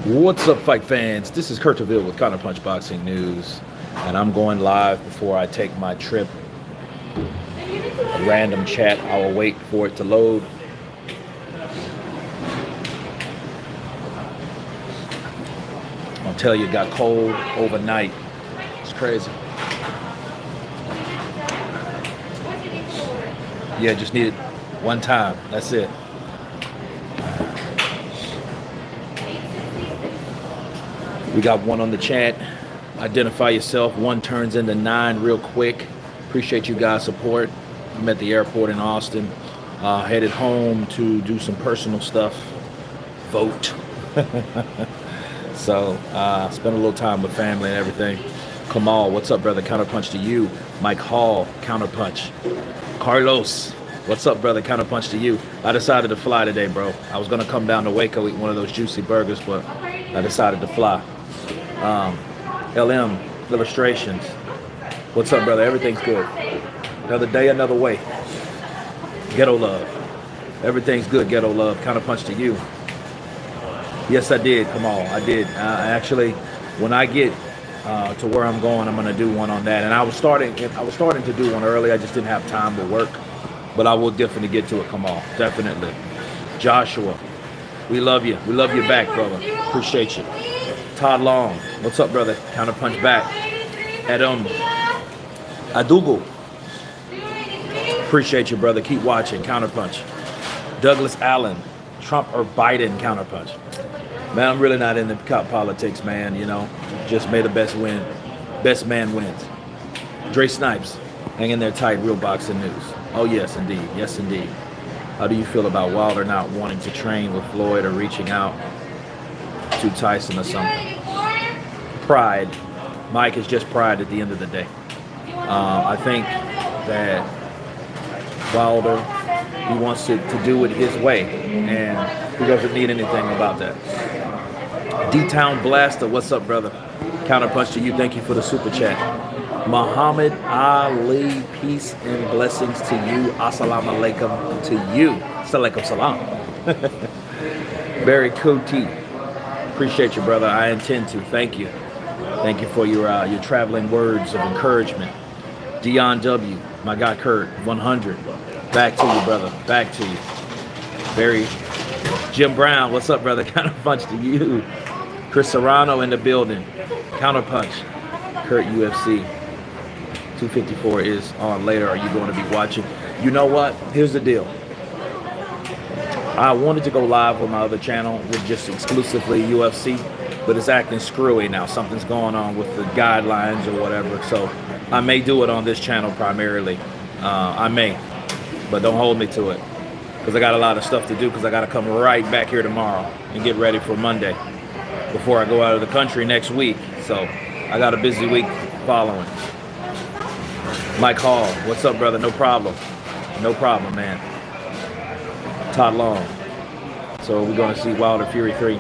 What's up, fight fans? This is Kurt DeVille with Counterpunch Boxing News, and I'm going live before I take my trip. A random chat. I'll wait for it to load. I'll tell you, it got cold overnight. It's crazy. Yeah, just need it one time. That's it. We got one on the chat. Identify yourself. One turns into 9 real quick. Appreciate you guys' support. I'm at the airport in Austin. Headed home to do some personal stuff. Vote. So, spend a little time with family and everything. Kamal, what's up, brother? Counterpunch to you. Mike Hall, Counterpunch. Carlos, what's up, brother? Counterpunch to you. I decided to fly today, bro. I was going to come down to Waco, eat one of those juicy burgers, but I decided to fly. LM Illustrations. What's up, brother? Everything's good. Another day, another way. Ghetto love. Everything's good, ghetto love. Counterpunch to you. Yes, I did. Come on, I did. Actually, when I get to where I'm going, I'm gonna do one on that. And I was starting to do one early. I just didn't have time to work, but I will definitely get to it. Come on, definitely. Joshua, we love you. We love you back, brother. Appreciate you. Todd Long, what's up, brother? Counterpunch back. Adam Adugu, appreciate you, brother. Keep watching. Counterpunch. Douglas Allen, Trump or Biden? Counterpunch. Man, I'm really not into politics, man. You know, just may the best win. Best man wins. Dre Snipes, hang in there tight. Real boxing news. Oh yes, indeed. Yes, indeed. How do you feel about Wilder not wanting to train with Floyd or reaching out to Tyson or something? Pride. Mike is just pride at the end of the day. I think that Wilder, he wants to do it his way, and he doesn't need anything about that. D-Town Blaster, what's up, brother? Counterpunch to you. Thank you for the super chat. Muhammad Ali, peace and blessings to you. Assalamu alaikum to you. Salaikum salam. Barry Kuti, appreciate you, brother. I intend to. Thank you. Thank you for your traveling words of encouragement. Dion W, my guy Kurt, 100. Back to you, brother. Back to you. Barry. Jim Brown, what's up, brother? Counterpunch to you. Chris Serrano in the building. Counterpunch. Kurt UFC. 254 is on later. Are you going to be watching? You know what? Here's the deal. I wanted to go live with my other channel with just exclusively UFC, but it's acting screwy now. Something's going on with the guidelines or whatever. So I may do it on this channel primarily. I may, but don't hold me to it, because I got a lot of stuff to do, because I got to come right back here tomorrow and get ready for Monday before I go out of the country next week. So I got a busy week following. Mike Hall, what's up, brother? No problem. No problem, man. Todd Long. So we're going to see Wilder Fury 3.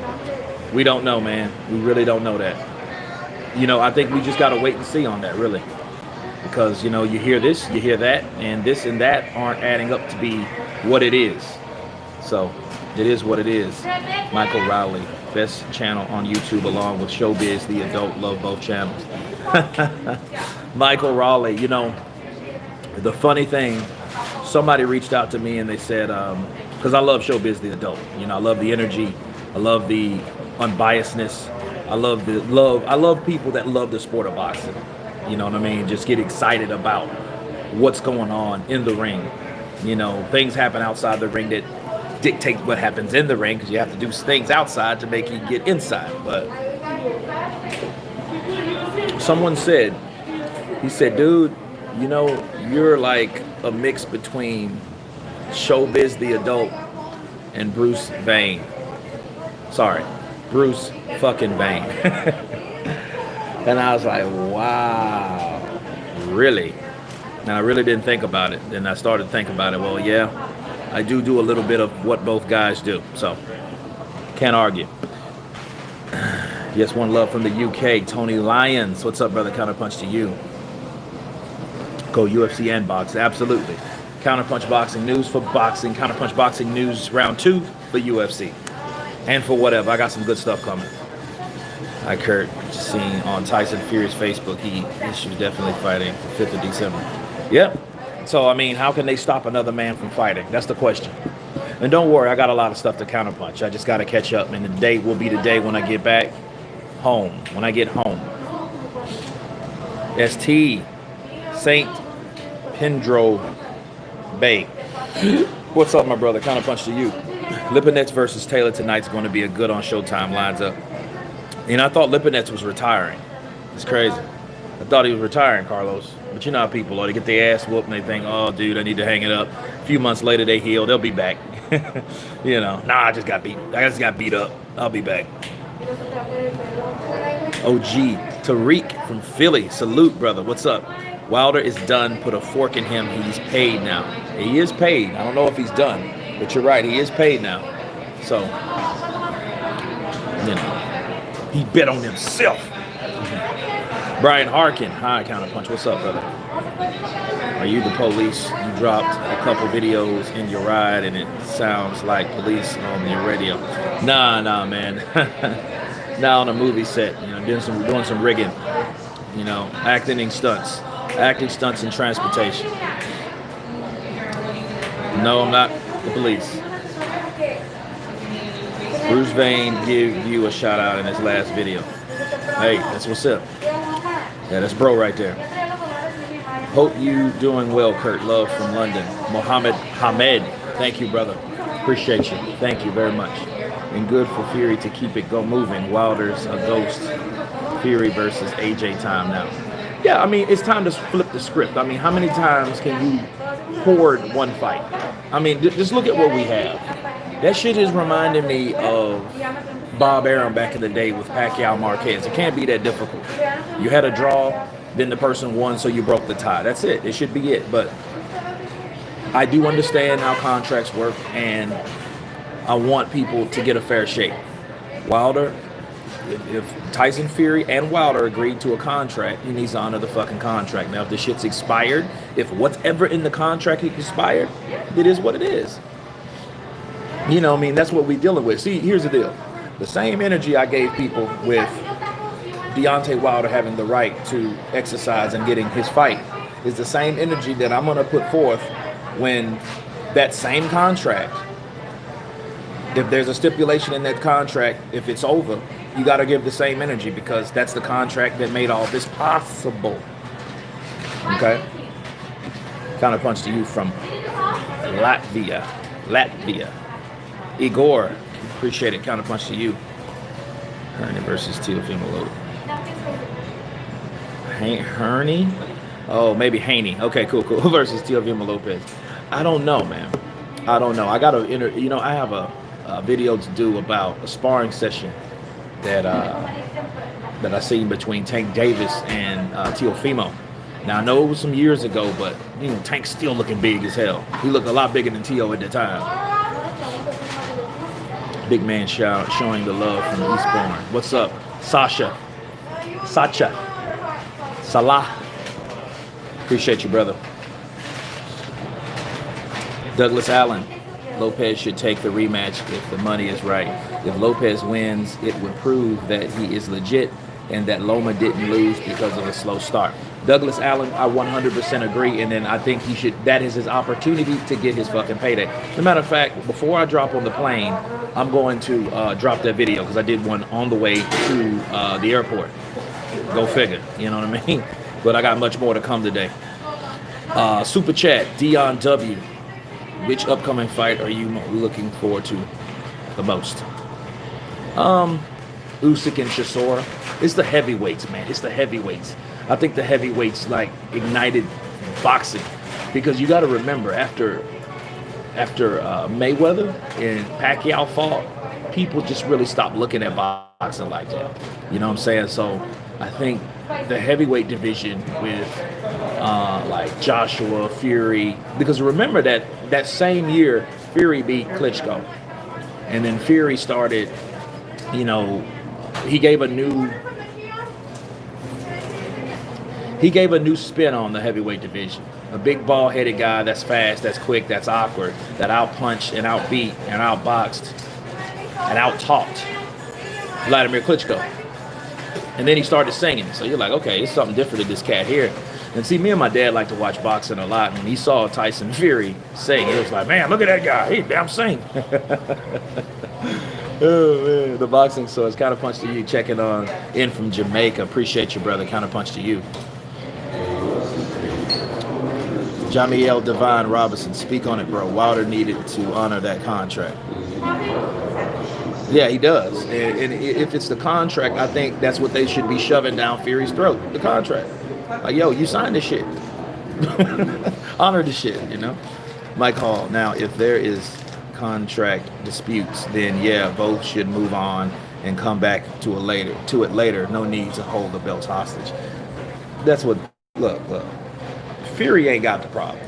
We don't know, man. We really don't know that. You know, I think we just got to wait and see on that, really. Because, you know, you hear this, you hear that, and this and that aren't adding up to be what it is. So it is what it is. Michael Rowley, best channel on YouTube along with Showbiz, the adult, love both channels. Michael Rowley, you know, the funny thing, somebody reached out to me and they said, because I love Showbiz, the adult. You know, I love the energy. I love the unbiasedness. I love people that love the sport of boxing. You know what I mean? Just get excited about what's going on in the ring. You know, things happen outside the ring that dictate what happens in the ring, because you have to do things outside to make you get inside. But someone said, he said, dude, you know, you're like a mix between Showbiz the adult and Bruce Vane. Sorry, Bruce fucking Vane. And I was like, wow, really? And I really didn't think about it. Then I started to think about it. Well, yeah, I do a little bit of what both guys do. So, can't argue. Yes, one love from the UK. Tony Lyons. What's up, brother? Counterpunch to you. Go UFC and box. Absolutely. Counterpunch Boxing News for boxing. Counterpunch Boxing News round 2 for UFC. And for whatever. I got some good stuff coming. Hi, Kurt. Just seen on Tyson Fury's Facebook, he was definitely fighting the 5th of December. Yep. So, I mean, how can they stop another man from fighting? That's the question. And don't worry, I got a lot of stuff to counterpunch. I just got to catch up. And the day will be the day when I get back home. When I get home. ST St. Pedro Bay. What's up, my brother? Counterpunch to you. Lipinets versus Taylor tonight's going to be a good on Showtime. Lines up. And I thought Lipinets was retiring. It's crazy. I thought he was retiring, Carlos. But you know how people are. They get their ass whooped and they think, oh, dude, I need to hang it up. A few months later, they heal. They'll be back. You know, nah, I just got beat up. I'll be back. OG Tariq from Philly. Salute, brother. What's up? Wilder is done. Put a fork in him. He's paid now. He is paid. I don't know if he's done. But you're right. He is paid now. So, you know, he bet on himself. Brian Harkin. Hi, Counterpunch. What's up, brother? Are you the police? You dropped a couple videos in your ride and it sounds like police on your radio. Nah, man. Now on a movie set, you know, doing some rigging, you know, acting stunts in transportation. No, I'm not the police. Bruce Vane give you a shout out in his last video. Hey, that's what's up. Yeah, that's bro right there. Hope you doing well, Kurt. Love from London. Mohammed Hamed. Thank you, brother. Appreciate you. Thank you very much. And good for Fury to keep it moving. Wilder's a ghost. Fury versus AJ time now. Yeah, I mean, it's time to flip the script. I mean, how many times can you hoard one fight? I mean, just look at what we have. That shit is reminding me of Bob Arum back in the day with Pacquiao Marquez. It can't be that difficult. You had a draw, then the person won, so you broke the tie. That's it. It should be it. But I do understand how contracts work, and I want people to get a fair shake. Wilder, if Tyson Fury and Wilder agreed to a contract, he needs to honor the fucking contract. Now, if the shit's expired, if whatever in the contract expired, it is what it is. You know, I mean, that's what we're dealing with. See, here's the deal. The same energy I gave people with Deontay Wilder having the right to exercise and getting his fight is the same energy that I'm going to put forth when that same contract, if there's a stipulation in that contract, if it's over, you got to give the same energy because that's the contract that made all this possible. Okay? Counterpunch to you from Latvia. Igor, appreciate it. Counterpunch to you. Herney versus Teofimo. Herney? Oh, maybe Haney. Okay, cool. Versus Teofimo Lopez. I don't know, man. I don't know. I got to, you know, I have a video to do about a sparring session that I seen between Tank Davis and Teofimo. Now, I know it was some years ago, but, you know, Tank's still looking big as hell. He looked a lot bigger than Teo at the time. Big man showing the love from Eastbourne. What's up? Sacha. Salah. Appreciate you, brother. Douglas Allen. Lopez should take the rematch if the money is right. If Lopez wins, it would prove that he is legit and that Loma didn't lose because of a slow start. Douglas Allen, I 100% agree, and then I think he should, that is his opportunity to get his fucking payday. As a matter of fact, before I drop on the plane, I'm going to drop that video because I did one on the way to the airport. Go figure, you know what I mean? But I got much more to come today. Super Chat, Dion W. Which upcoming fight are you looking forward to the most? Usyk and Chisora. It's the heavyweights, man. It's the heavyweights. I think the heavyweights like ignited boxing because you got to remember after Mayweather and Pacquiao fought, people just really stopped looking at boxing like that. You know what I'm saying? So I think the heavyweight division with like Joshua, Fury, because remember that same year Fury beat Klitschko, and then Fury started, you know, he gave a new spin on the heavyweight division. A big ball-headed guy that's fast, that's quick, that's awkward, that outpunched and outbeat and outboxed and out-talked Vladimir Klitschko. And then he started singing. So you're like, okay, it's something different in this cat here. And see, me and my dad like to watch boxing a lot. And he saw Tyson Fury sing. He was like, man, look at that guy. He damn sing. Oh, man. The boxing source. Counterpunch to you. Checking on in from Jamaica. Appreciate you, brother. Counterpunch to you. Jamiel Devine Robinson. Speak on it, bro. Wilder needed to honor that contract. Yeah, he does. And if it's the contract, I think that's what they should be shoving down Fury's throat. The contract. Like, yo, you signed this shit. Honor the shit, you know? Mike Hall. Now, if there is contract disputes, then yeah, both should move on and come back to it later. No need to hold the belts hostage. That's what, look. Fury ain't got the problem.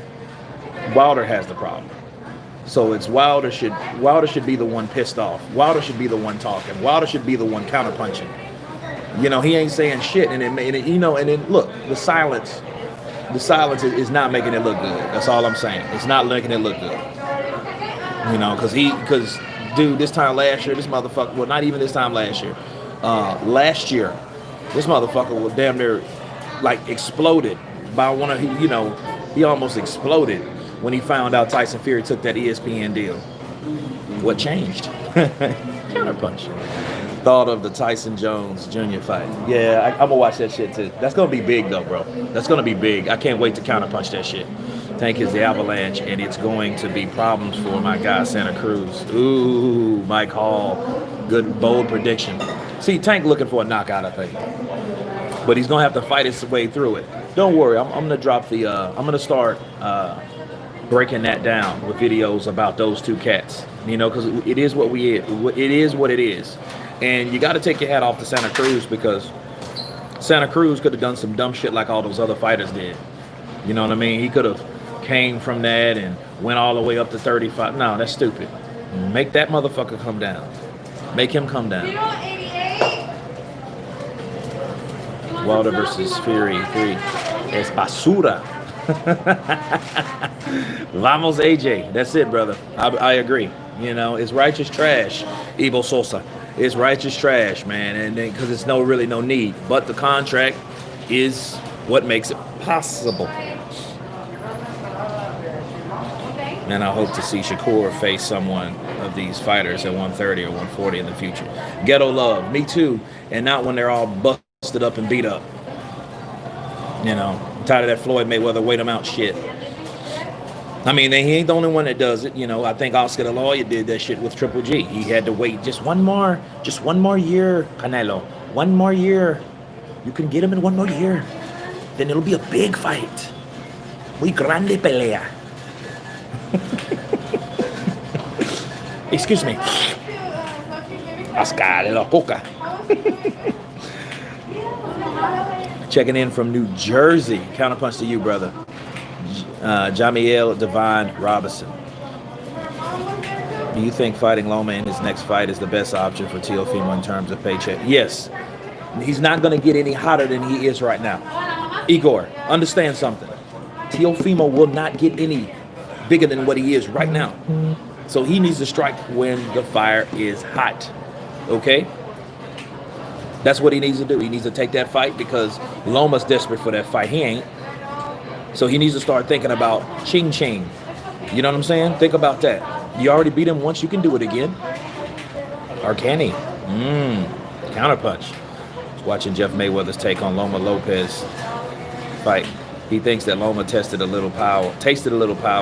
Wilder has the problem. So it's Wilder should be the one pissed off. Wilder should be the one talking. Wilder should be the one counterpunching. You know, he ain't saying shit, and then look, the silence is not making it look good. That's all I'm saying. It's not making it look good. You know, because dude, this time last year, this motherfucker, well, not even this time last year. Last year, this motherfucker was damn near like exploded by one of he almost exploded when he found out Tyson Fury took that ESPN deal. What changed? Counterpunch. Thought of the Tyson Jones Jr. fight. Yeah, I'm gonna watch that shit too. That's gonna be big though, bro. That's gonna be big. I can't wait to counterpunch that shit. Tank is the Avalanche, and it's going to be problems for my guy Santa Cruz. Ooh, Mike Hall. Good, bold prediction. See, Tank looking for a knockout, I think. But he's gonna have to fight his way through it. Don't worry, I'm gonna drop the I'm gonna start breaking that down with videos about those two cats. You know, because it is what it is. And you got to take your hat off to Santa Cruz, because Santa Cruz could have done some dumb shit like all those other fighters did. You know what I mean? He could have came from that and went all the way up to 35. No, that's stupid. Make that motherfucker come down. Make him come down. Wilder versus Fury 3. Es basura. Vamos, AJ. That's it, brother. I agree. You know, it's righteous trash, Evo Sosa. It's righteous trash, man, and because it's really no need. But the contract is what makes it possible. And I hope to see Shakur face someone of these fighters at 130 or 140 in the future. Ghetto love, me too, and not when they're all busted up and beat up. You know, I'm tired of that Floyd Mayweather wait him out shit. I mean, he ain't the only one that does it. You know, I think Oscar the Lawyer did that shit with Triple G. He had to wait just one more year, Canelo. One more year. You can get him in one more year. Then it'll be a big fight. Muy grande pelea. Excuse me. Oscar de la Coca. Checking in from New Jersey. Counterpunch to you, brother. Jamiel Devine Robinson. Do you think fighting Loma in his next fight is the best option for Teofimo in terms of paycheck? Yes. He's not going to get any hotter than he is right now. Igor, understand something. Teofimo will not get any bigger than what he is right now. So he needs to strike when the fire is hot. Okay? That's what he needs to do. He needs to take that fight because Loma's desperate for that fight. He ain't. So he needs to start thinking about ching ching. You know what I'm saying? Think about that. You already beat him once, you can do it again. Or can he? Counterpunch. Watching Jeff Mayweather's take on Loma Lopez fight. He thinks that Loma tasted a little power,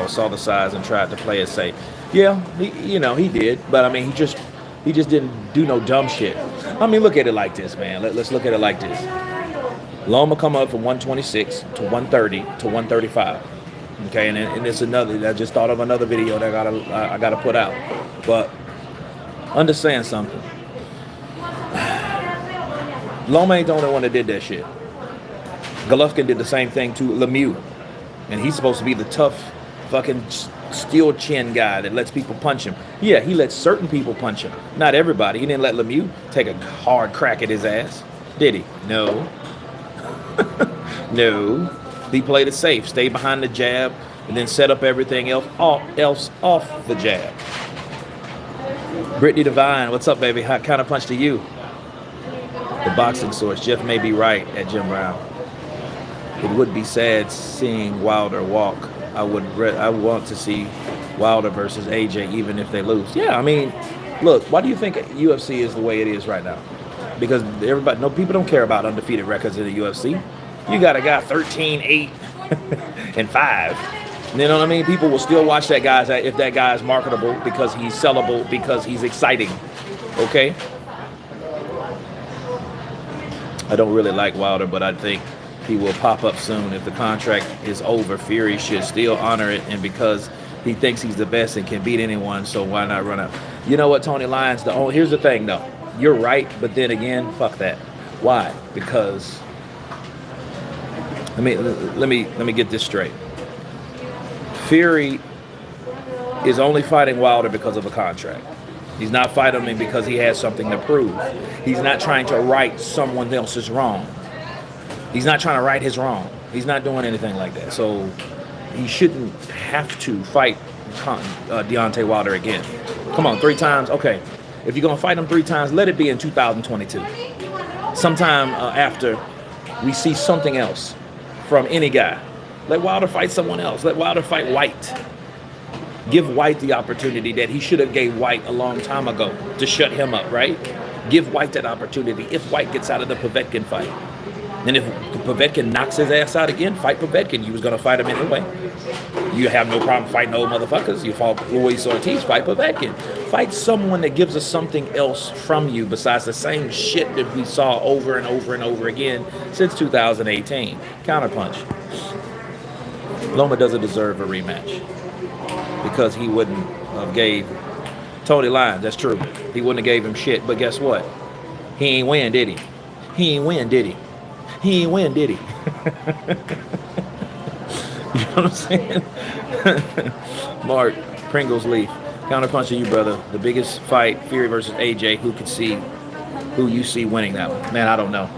saw the size, and tried to play it safe. Yeah, he did. But I mean, he just didn't do no dumb shit. I mean, look at it like this, man. Let's look at it like this. Loma come up from 126 to 130 to 135. Okay, and it's another. I just thought of another video that I gotta put out. But understand something. Loma ain't the only one that did that shit. Golovkin did the same thing to Lemieux, and he's supposed to be the tough, fucking steel chin guy that lets people punch him. Yeah, he lets certain people punch him. Not everybody. He didn't let Lemieux take a hard crack at his ass, did he? No. No. He played it safe. Stayed behind the jab and then set up everything else off the jab. Brittany Devine, what's up, baby? Hot counterpunch to you. The boxing source. Jeff may be right at Jim Brown. It would be sad seeing Wilder walk. I want to see Wilder versus AJ even if they lose. Yeah, I mean, look, why do you think UFC is the way it is right now? Because people don't care about undefeated records in the UFC. You got a guy 13-8 and 5. You know what I mean? People will still watch that guy if that guy is marketable, because he's sellable, because he's exciting. Okay? I don't really like Wilder, but I think he will pop up soon. If the contract is over, Fury should still honor it, and because he thinks he's the best and can beat anyone, so why not run out? You know what, Tony Lyons? Here's the thing, though. You're right, but then again, fuck that. Why? Because let me get this straight. Fury is only fighting Wilder because of a contract. He's not fighting him because he has something to prove. He's not trying to right someone else's wrong. He's not trying to right his wrong. He's not doing anything like that. So he shouldn't have to fight Deontay Wilder again. Come on, 3 times? Okay. If you're going to fight him 3 times, let it be in 2022. Sometime after we see something else from any guy. Let Wilder fight someone else. Let Wilder fight White. Give White the opportunity that he should have gave White a long time ago to shut him up, right? Give White that opportunity if White gets out of the Povetkin fight. And if Povetkin knocks his ass out again, fight Povetkin. You was going to fight him anyway. You have no problem fighting old motherfuckers. You fought Luis Ortiz, fight Povetkin. Fight someone that gives us something else from you besides the same shit that we saw over and over and over again since 2018. Counterpunch. Loma doesn't deserve a rematch because he wouldn't have gave Tony Lyons. That's true. He wouldn't have gave him shit. But guess what? He ain't win, did he? He ain't win, did he? He ain't win, did he? You know what I'm saying? Mark, Pringles Leaf. Counterpunch to you, brother. The biggest fight, Fury versus AJ. Who you see winning that one? Man, I don't know.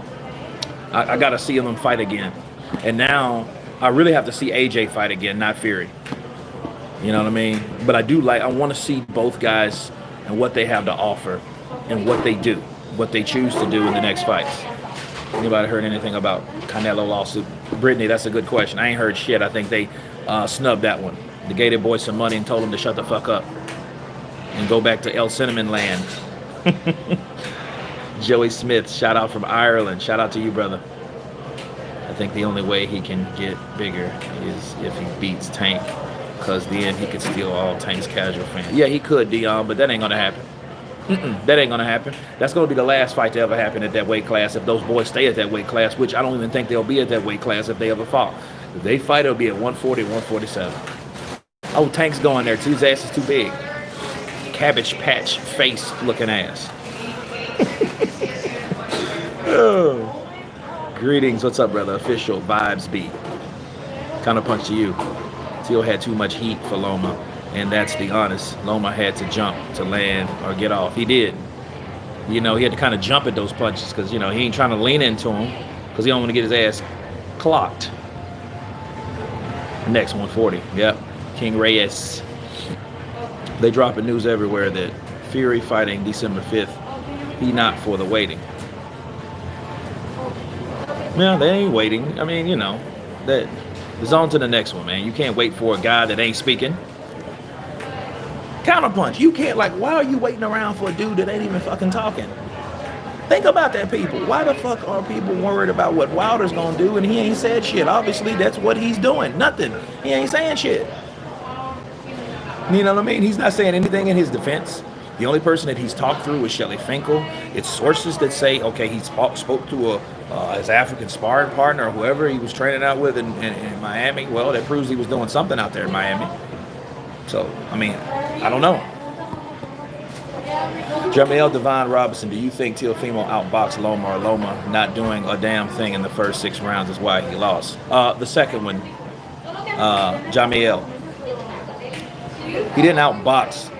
I got to see them fight again. And now I really have to see AJ fight again, not Fury. You know what I mean? But I want to see both guys and what they have to offer and what they do, what they choose to do in the next fights. Anybody heard anything about Canelo lawsuit? Brittany, that's a good question. I ain't heard shit. I think they snubbed that one. They gave their boy some money and told him to shut the fuck up and go back to El Cinnamon land. Joey Smith, shout out from Ireland. Shout out to you, brother. I think the only way he can get bigger is if he beats Tank, because then he could steal all Tank's casual fans. Yeah, he could, Dion, but that ain't going to happen. That ain't going to happen. That's going to be the last fight to ever happen at that weight class if those boys stay at that weight class, which I don't even think they'll be at that weight class if they ever fought. If they fight, it'll be at 140, 147. Oh, Tank's going there too. His ass is too big. Cabbage patch face looking ass. Oh. Greetings. What's up, brother? Official Vibes Beat. Counterpunch to you. Teal had too much heat for Loma, and that's the honest. Loma had to jump to land or get off. He did. You know, he had to kind of jump at those punches because, you know, he ain't trying to lean into him because he don't want to get his ass clocked. Next 140. Yep. King Reyes. They dropping news everywhere that Fury fighting December 5th. He not for the waiting. Yeah, they ain't waiting. I mean, you know, that it's on to the next one, man. You can't wait for a guy that ain't speaking. Counterpunch. You can't, like, why are you waiting around for a dude that ain't even fucking talking? Think about that, people. Why the fuck are people worried about what Wilder's gonna do and he ain't said shit? Obviously, that's what he's doing. Nothing. He ain't saying shit. You know what I mean? He's not saying anything in his defense. The only person that he's talked through is Shelly Finkel. It's sources that say, okay, he spoke to his African sparring partner or whoever he was training out with in Miami. Well, that proves he was doing something out there in Miami. So, I mean, I don't know. Jamel Devon Robinson, do you think Teofimo outboxed Loma, or Loma not doing a damn thing in the first 6 rounds is why he lost? The second one, Jamel. He didn't outbox.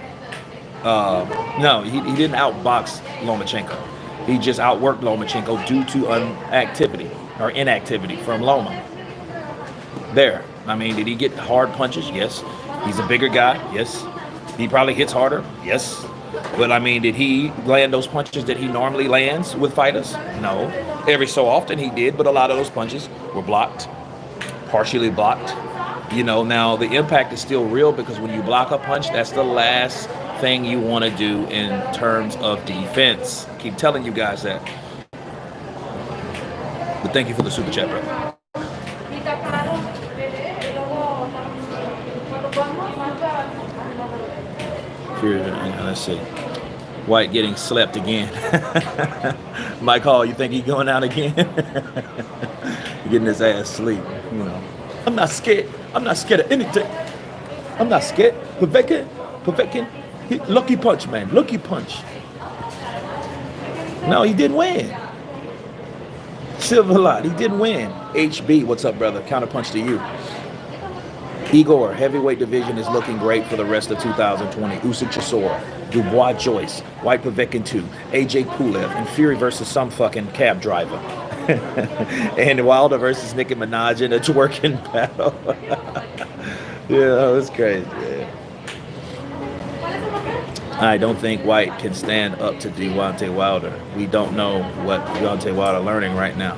No, he didn't outbox Lomachenko. He just outworked Lomachenko due to inactivity from Loma. There. I mean, did he get hard punches? Yes. He's a bigger guy. Yes. He probably hits harder. Yes. But I mean, did he land those punches that he normally lands with fighters? No. Every so often he did, but a lot of those punches were blocked, partially blocked. You know, now the impact is still real because when you block a punch, that's the last thing you want to do in terms of defense. I keep telling you guys that. But thank you for the super chat, brother. Let's see. White getting slept again. Mike Hall, you think he's going out again? Getting his ass sleep, you know. I'm not scared. I'm not scared of anything. I'm not scared. Povetkin. Lucky punch, man. Lucky punch. No, he didn't win. Silver lot, he didn't win. HB, what's up, brother? Counterpunch to you. Igor, heavyweight division is looking great for the rest of 2020. Usyk Chisora, Dubois Joyce, White Povetkin 2, AJ Pulev, and Fury versus some fucking cab driver. And Wilder versus Nicki Minaj in a twerking battle. Yeah, that was crazy. Yeah. I don't think White can stand up to Deontay Wilder. We don't know what Deontay Wilder learning right now.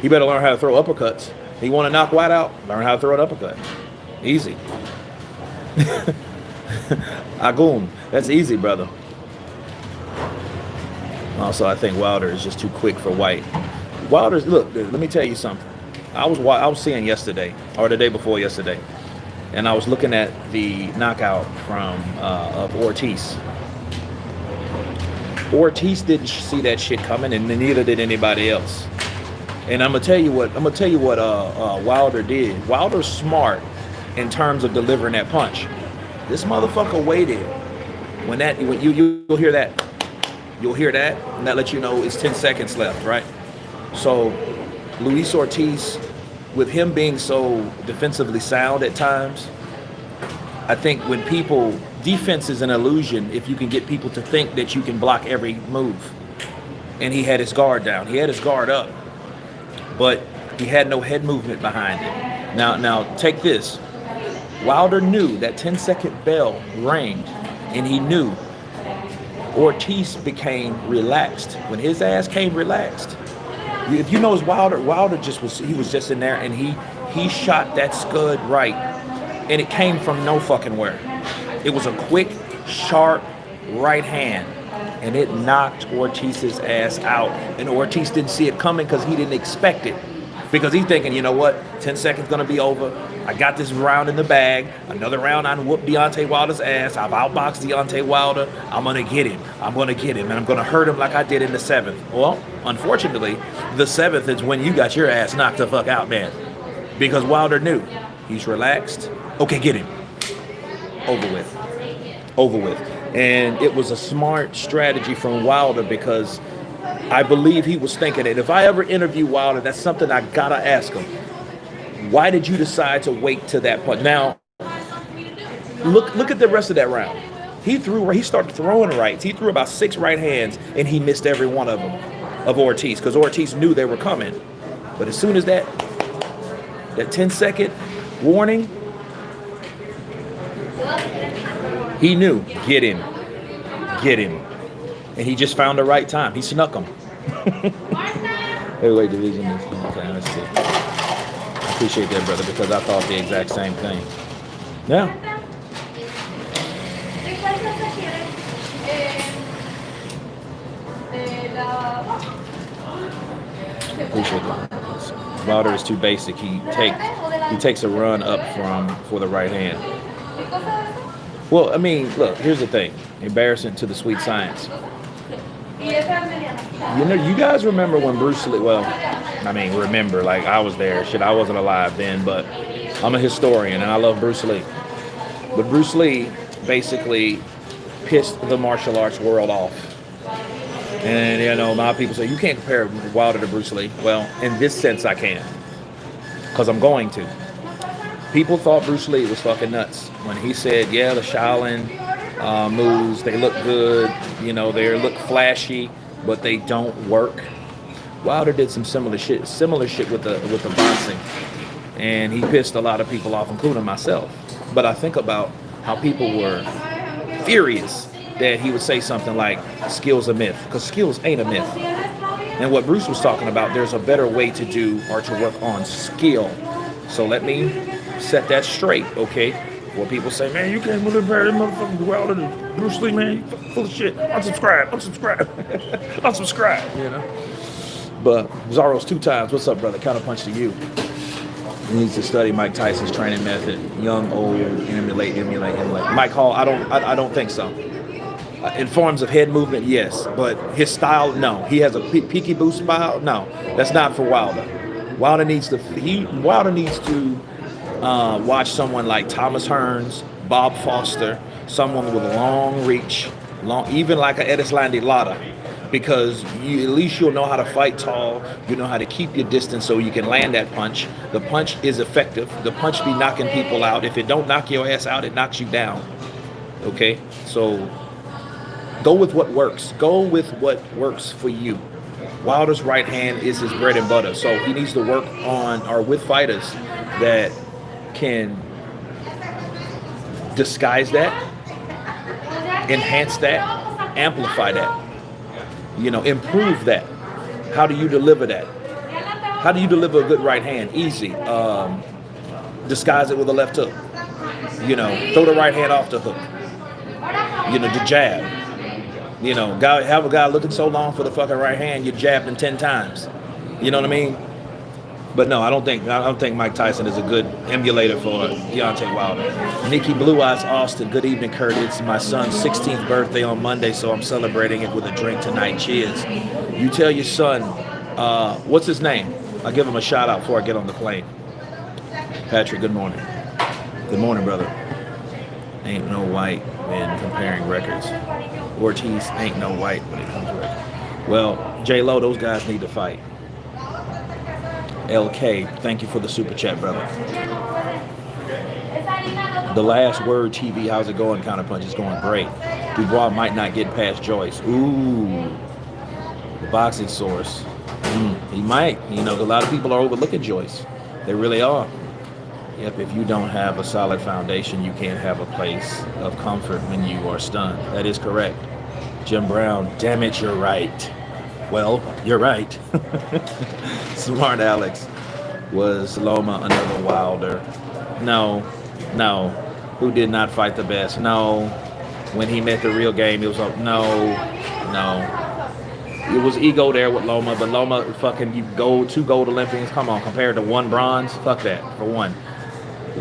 He better learn how to throw uppercuts. He want to knock White out? Learn how to throw an uppercut. Easy. Agun. That's easy, brother. Also, I think Wilder is just too quick for White. Wilder's, look, let me tell you something. I was seeing yesterday, or the day before yesterday, and I was looking at the knockout of Ortiz. Ortiz didn't see that shit coming, and neither did anybody else. And I'm gonna tell you what Wilder did. Wilder's smart in terms of delivering that punch. This motherfucker waited. When you'll hear that. You'll hear that, and that lets you know it's 10 seconds left, right? So Luis Ortiz, with him being so defensively sound at times, I think when defense is an illusion if you can get people to think that you can block every move. And he had his guard down. He had his guard up, but he had no head movement behind it. Now take this. Wilder knew that 10-second bell rang, and he knew Ortiz became relaxed. When his ass came relaxed, if you notice Wilder was just in there, and he shot that scud right, and it came from no fucking where. It was a quick, sharp right hand, and it knocked Ortiz's ass out. And Ortiz didn't see it coming because he didn't expect it. Because he's thinking, you know what, 10 seconds gonna be over. I got this round in the bag. Another round, I whoop Deontay Wilder's ass. I've outboxed Deontay Wilder. I'm gonna get him, and I'm gonna hurt him like I did in the 7th. Well, unfortunately, the 7th is when you got your ass knocked the fuck out, man. Because Wilder knew. He's relaxed. Okay, get him. Over with. And it was a smart strategy from Wilder because I believe he was thinking it. If I ever interview Wilder, that's something I gotta ask him. Why did you decide to wait to that point? Now, look at the rest of that round. He started throwing rights. He threw about 6 right hands, and he missed every one of them, of Ortiz, because Ortiz knew they were coming. But as soon as that 10-second warning, he knew, get him. And he just found the right time. He snuck him. Heavyweight division is okay. Let's see. I appreciate that, brother, because I thought the exact same thing. Yeah. Appreciate that. Wilder is too basic. He takes a run up for the right hand. Well, I mean, look, here's the thing. Embarrassing to the sweet science. You know, you guys remember when Bruce Lee, remember, like I was there. Shit, I wasn't alive then, but I'm a historian and I love Bruce Lee. But Bruce Lee basically pissed the martial arts world off. And, you know, a lot of people say, you can't compare Wilder to Bruce Lee. Well, in this sense, I can. Because I'm going to. People thought Bruce Lee was fucking nuts when he said, yeah, the Shaolin moves, they look good, you know, they look flashy, but they don't work. Wilder did some similar shit with the boxing, and he pissed a lot of people off, including myself. But I think about how people were furious that he would say something like, skill's a myth, because skills ain't a myth. And what Bruce was talking about, there's a better way to do or to work on skill. So let me set that straight, okay? Where people say, man, you can't compare this motherfucking Wilder to Bruce Lee, man, you full of shit. Unsubscribe, unsubscribe, you know? But Zaro's 2 times. What's up, brother? Counterpunch to you. He needs to study Mike Tyson's training method. Young, old, emulate. Mike Hall, I don't think so. In forms of head movement, yes, but his style, no. He has a peaky boost style, no. That's not for Wilder. Wilder needs to watch someone like Thomas Hearns, Bob Foster, someone with long reach, even like a Erislandy Lara, because at least you'll know how to fight tall. You know how to keep your distance so you can land that punch. The punch is effective. The punch be knocking people out. If it don't knock your ass out, it knocks you down. Okay, so go with what works. Go with what works for you. Wilder's right hand is his bread and butter, so he needs to work on or with fighters that can disguise that, enhance that, amplify that, improve that. How do you deliver that? How do you deliver a good right hand? Easy. Disguise it with a left hook. Throw the right hand off the hook. The jab. Have a guy looking so long for the fucking right hand, you jabbed him 10 times. You know what I mean? But no, I don't think Mike Tyson is a good emulator for Deontay Wilder. Nikki Blue Eyes Austin, good evening, Kurt. It's my son's 16th birthday on Monday, so I'm celebrating it with a drink tonight. Cheers. You tell your son, what's his name? I'll give him a shout out before I get on the plane. Patrick, good morning. Good morning, brother. Ain't no white when comparing records. Ortiz ain't no white when it comes to records. Well, J-Lo, those guys need to fight. LK, thank you for the super chat, brother. The Last Word TV, how's it going? Counterpunch is going great. Dubois might not get past Joyce. Ooh, the boxing source. He might. A lot of people are overlooking Joyce. They really are. Yep, if you don't have a solid foundation, you can't have a place of comfort when you are stunned. That is correct. Jim Brown, damn it, you're right. Well, you're right. Smart Alex. Was Loma another Wilder? No. Who did not fight the best? No. When he met the real game, it was like, no. It was ego there with Loma, but Loma fucking, you go 2 gold Olympians. Come on, compared to 1 bronze? Fuck that, for 1.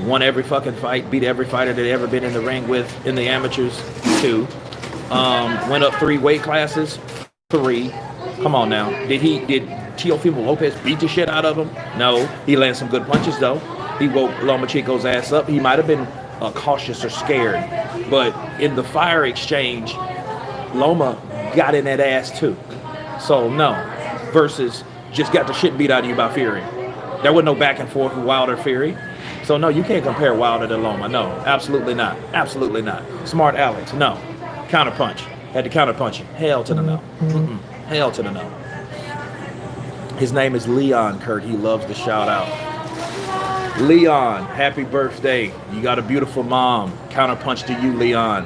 Won every fucking fight, beat every fighter that ever been in the ring with in the amateurs. 2. Went up 3 weight classes. 3. Come on now. Did Teofimo Lopez beat the shit out of him? No. He landed some good punches, though. He woke Lomachenko's ass up. He might have been cautious or scared. But in the fire exchange, Loma got in that ass, too. So, no. Versus just got the shit beat out of you by Fury. There was no back and forth with Wilder Fury. So, no, you can't compare Wilder to Loma. No, absolutely not. Absolutely not. Smart Alex, no. Counterpunch. Had to counterpunch him. Hell to the no. Hell to the no. His name is Leon, Kurt. He loves to shout out. Leon, happy birthday. You got a beautiful mom. Counterpunch to you, Leon.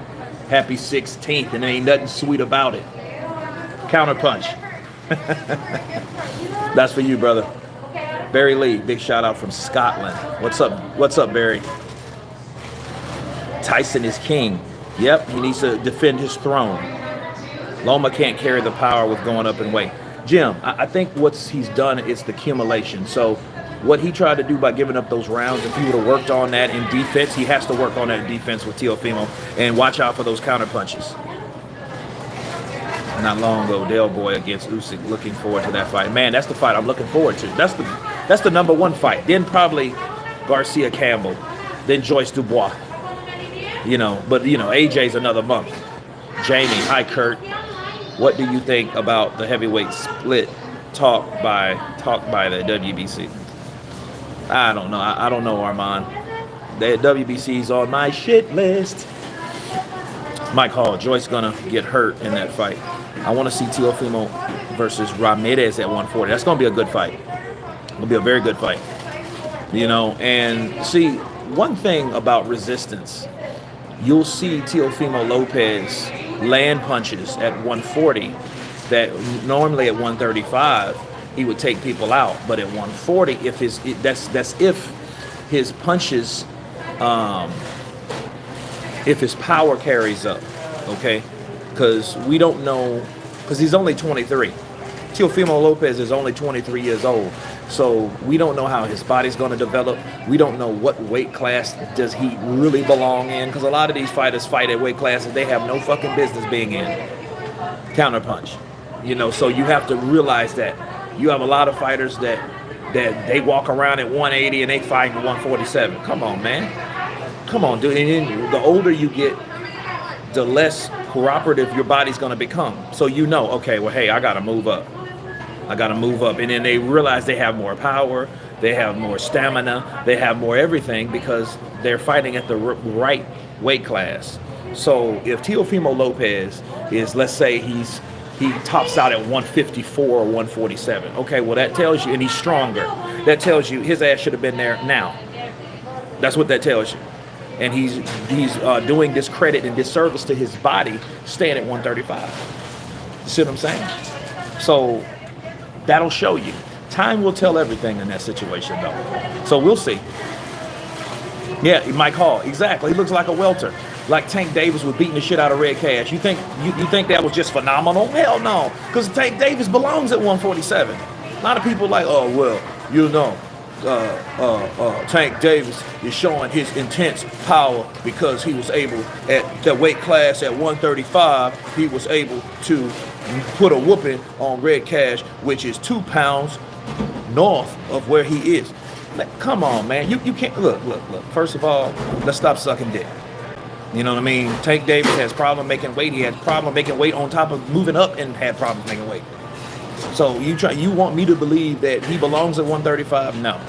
Happy 16th, and there ain't nothing sweet about it. Counterpunch. That's for you, brother. Barry Lee, big shout out from Scotland. What's up? What's up, Barry? Tyson is king. Yep, he needs to defend his throne. Loma can't carry the power with going up in weight. Jim, I think what he's done is the accumulation. So what he tried to do by giving up those rounds, if he would have worked on that in defense, he has to work on that in defense with Teofimo and watch out for those counter punches. Not long ago, Del Boy against Usyk. Looking forward to that fight. Man, that's the fight I'm looking forward to. That's the number 1 fight. Then probably Garcia Campbell. Then Joyce Dubois. But AJ's another month. Jamie, hi Kurt. What do you think about the heavyweight split talked by the WBC? I don't know. I don't know, Armand. The WBC's on my shit list. Mike Hall, Joyce gonna get hurt in that fight. I want to see Teofimo versus Ramirez at 140. That's gonna be a good fight. It'll be a very good fight. And see, one thing about resistance, you'll see Teofimo Lopez land punches at 140 that normally at 135 he would take people out, but at 140, if that's if his punches, if his power carries up, okay? Because we don't know, because he's only 23. Teofimo Lopez is only 23 years old. So we don't know how his body's going to develop. We don't know what weight class does he really belong in, because a lot of these fighters fight at weight classes they have no fucking business being in. Counterpunch. So you have to realize that you have a lot of fighters that they walk around at 180 and they fight at 147. Come on, man. Come on, dude. And then the older you get, the less cooperative your body's going to become. So okay, well, hey, I got to move up. And then they realize they have more power, they have more stamina, they have more everything because they're fighting at the right weight class. So if Teofimo Lopez is, let's say he tops out at 154 or 147, okay, well that tells you, and he's stronger, that tells you his ass should have been there now. That's what that tells you. And he's doing discredit and disservice to his body staying at 135. You see what I'm saying? So that'll show you. Time will tell everything in that situation, though. So we'll see. Yeah, Mike Hall, exactly. He looks like a welter, like Tank Davis was beating the shit out of Red Cash. You think that was just phenomenal? Hell no, because Tank Davis belongs at 147. A lot of people like, oh well, Tank Davis is showing his intense power because he was able at the weight class at 135. He was able to put a whooping on Red Cash, which is 2 pounds north of where he is. Come on, man. You can't look. First of all, let's stop sucking dick. You know what I mean? Tank Davis has problem making weight. He had problem making weight on top of moving up and had problems making weight. So you want me to believe that he belongs at 135? No.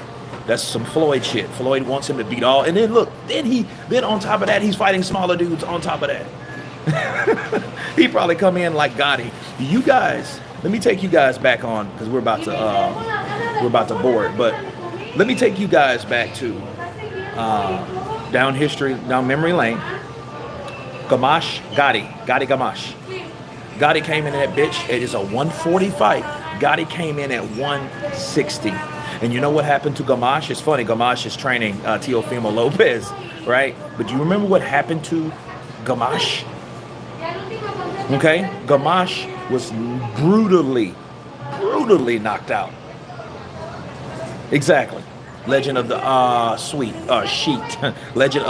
That's some Floyd shit. Floyd wants him to beat all. And then look, then on top of that, he's fighting smaller dudes on top of that. He probably come in like Gotti. You guys, let me take you guys back on, because we're about to board, but let me take you guys back to down memory lane. Gamache, Gotti Gamache. Gotti came in that bitch. It is a 140 fight. Gotti came in at 160. And you know what happened to Gamache? It's funny, Gamache is training Teofimo Lopez, right? But do you remember what happened to Gamache? Okay? Gamache was brutally knocked out. Exactly. Legend of the sheet. Legend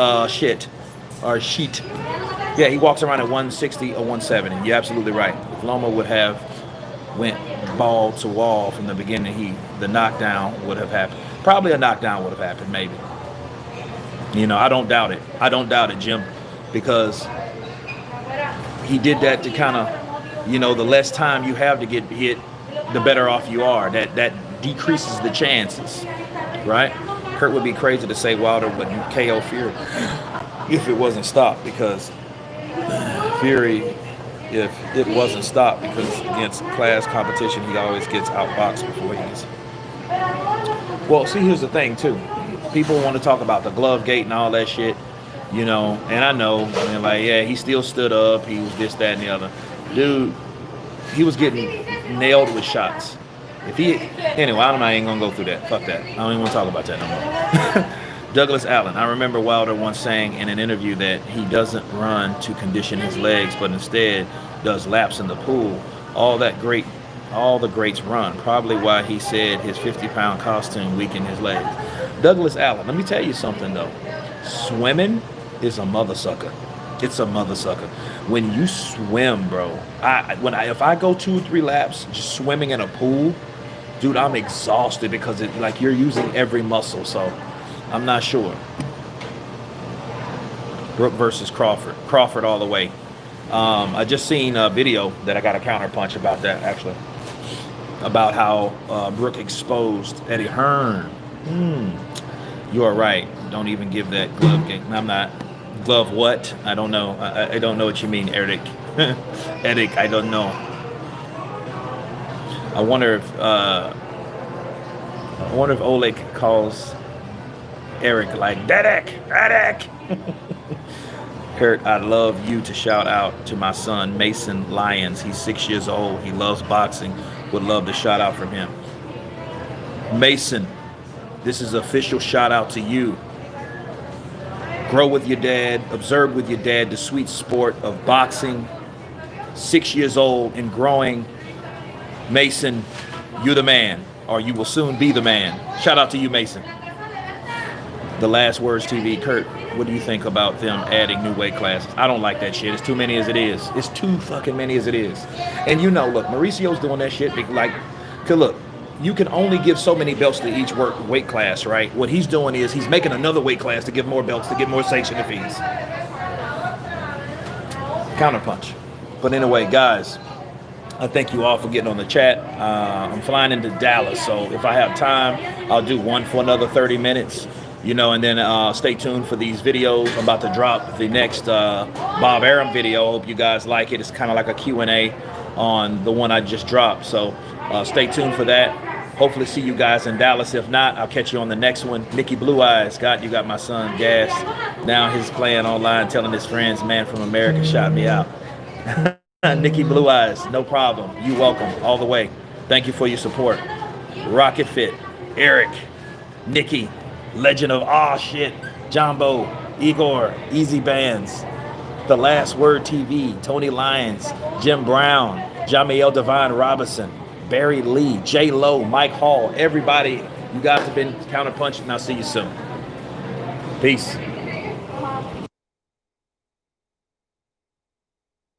sheet. Yeah, he walks around at 160 or 170. You're absolutely right. If Loma would have went ball to wall from the beginning, the knockdown would have happened. Probably a knockdown would have happened, maybe. I don't doubt it. Jim, because he did that to kind of, the less time you have to get hit, the better off you are. That decreases the chances, right? Kurt would be crazy to say Wilder would KO Fury if it wasn't stopped, because Fury, if it wasn't stopped, because against class competition, he always gets outboxed before he gets. Well, see, here's the thing, too. People want to talk about the glove gate and all that shit, and I know, yeah, he still stood up, he was this, that, and the other. Dude, he was getting nailed with shots. Anyway, I ain't gonna go through that. Fuck that. I don't even want to talk about that no more. Douglas Allen. I remember Wilder once saying in an interview that he doesn't run to condition his legs, but instead does laps in the pool. All the greats run. Probably why he said his 50-pound costume weakened his legs. Douglas Allen. Let me tell you something though. Swimming is a mother sucker. It's a mother sucker. When you swim, bro. If I go 2 or 3 laps just swimming in a pool, dude, I'm exhausted because you're using every muscle. So I'm not sure. Brooke versus Crawford. Crawford all the way. I just seen a video that I got a counterpunch about that, actually. About how Brooke exposed Eddie Hearn. You are right. Don't even give that glove game. I'm not. Glove what? I don't know. I don't know what you mean, Eric. Eric, I don't know. I wonder if Oleg calls Eric like Derek. Kurt, I'd love you to shout out to my son, Mason Lyons. He's 6 years old. He loves boxing. Would love to shout out from him. Mason, this is an official shout out to you. Grow with your dad. Observe with your dad the sweet sport of boxing. 6 years old and growing. Mason, you're the man, or you will soon be the man. Shout out to you, Mason. The Last Words TV, Kurt, what do you think about them adding new weight classes? I don't like that shit. It's too many as it is. It's too fucking many as it is. And you know, look, Mauricio's doing that shit. Like, cause look, you can only give so many belts to each weight class, right? What he's doing is he's making another weight class to give more belts, to get more sanction fees. Counterpunch. But anyway, guys, I thank you all for getting on the chat. I'm flying into Dallas, so if I have time, I'll do one for another 30 minutes. You know, and then stay tuned for these videos. I'm about to drop the next Bob Arum video. Hope you guys like it. It's kind of like a Q&A on the one I just dropped. So stay tuned for that. Hopefully see you guys in Dallas. If not, I'll catch you on the next one. Nicky Blue Eyes. Scott, you got my son Gas. Now he's playing online, telling his friends, man from America shot me out. Nicky Blue Eyes, no problem. You welcome all the way. Thank you for your support. Rocket Fit, Eric, Nikki, Legend of shit, Jumbo, Igor, Easy Bands, The Last Word TV, Tony Lyons, Jim Brown, Jamiel Divine Robinson, Barry Lee, J Lo, Mike Hall, everybody. You guys have been Counterpunch, and I'll see you soon. Peace.